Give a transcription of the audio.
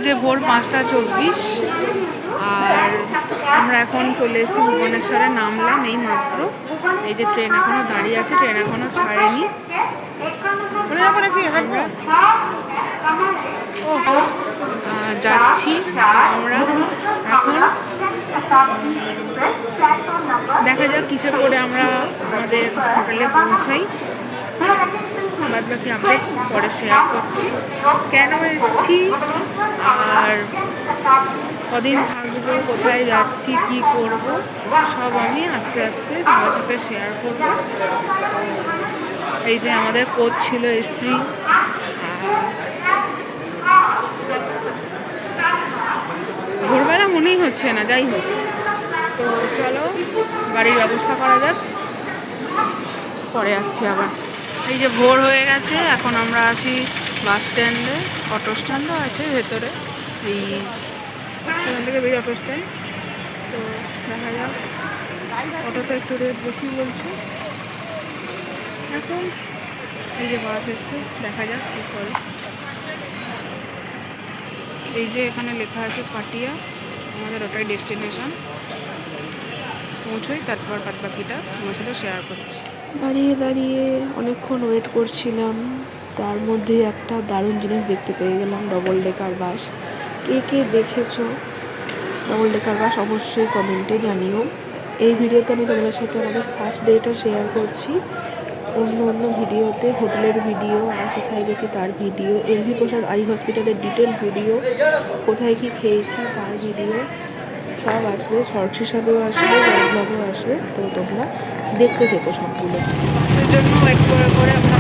বাজে ভোর 5:24 আর আমরা এখন চলে এসেছি ভুবনেশ্বরে, নামলাম এই মাত্র। এই যে ট্রেন এখনো দাঁড়িয়ে আছে, ট্রেন এখনো ছাড়েনি। যাচ্ছি আমরা এখন, দেখা যাক কিসে করে আমরা আমাদের হোটেলে পৌঁছাই। বাদ বাকি আপডেট পরে শেয়ার করছি, কেন এসেছি আর কদিন থাকবো, কোথায় যাচ্ছি, কি করব, সব আমি আস্তে আস্তে তোমার সাথে শেয়ার করব। এই যে আমাদের কোচ ছিল স্ত্রী, ভোরবেলা মনেই হচ্ছে না, যাই হোক। তো চলো গাড়ির ব্যবস্থা করা যাক, পরে আসছি আবার। এই যে ভোর হয়ে গেছে, এখন আমরা আছি বাস স্ট্যান্ডে, অটো স্ট্যান্ডও আছে ভেতরে, এই সেখান থেকে বেরিয়ে অটো স্ট্যান্ড। তো দেখা যাক, অটোতে একটু রেট বেশি বলছে এখন। এই যে বাস এসছে, দেখা যাক কী করে। এই যে এখানে লেখা আছে পাটিয়া, আমাদের ওটাই ডেস্টিনেশন। পৌঁছোই, তারপর বাদ বাকিটা তোমার সাথে শেয়ার করছি। দাঁড়িয়ে দাঁড়িয়ে অনেকক্ষণ ওয়েট করছিলাম, তার মধ্যে একটা দারুণ জিনিস দেখতে পেয়ে গেলাম, ডবল ডেকার বাস। কে কে দেখেছো ডবল ডেকার বাস অবশ্যই কমেন্টে জানিও। এই ভিডিওতে আমি তোমাদের সাথে আমাদের ফার্স্ট ডেটা শেয়ার করছি, অন্য অন্য ভিডিওতে হোটেলের ভিডিও, আর কোথায় গেছি তার ভিডিও, এলভি প্রসাদ আই হসপিটালের ডিটেল ভিডিও, কোথায় কি খেয়েছি তার ভিডিও সব আসবে, শর্টস হিসাবেও আসবে, ব্লগও আসবে। তো তোমরা দেখতে থেকো সবগুলো। সেই জন্য ওয়েট করে করে আমরা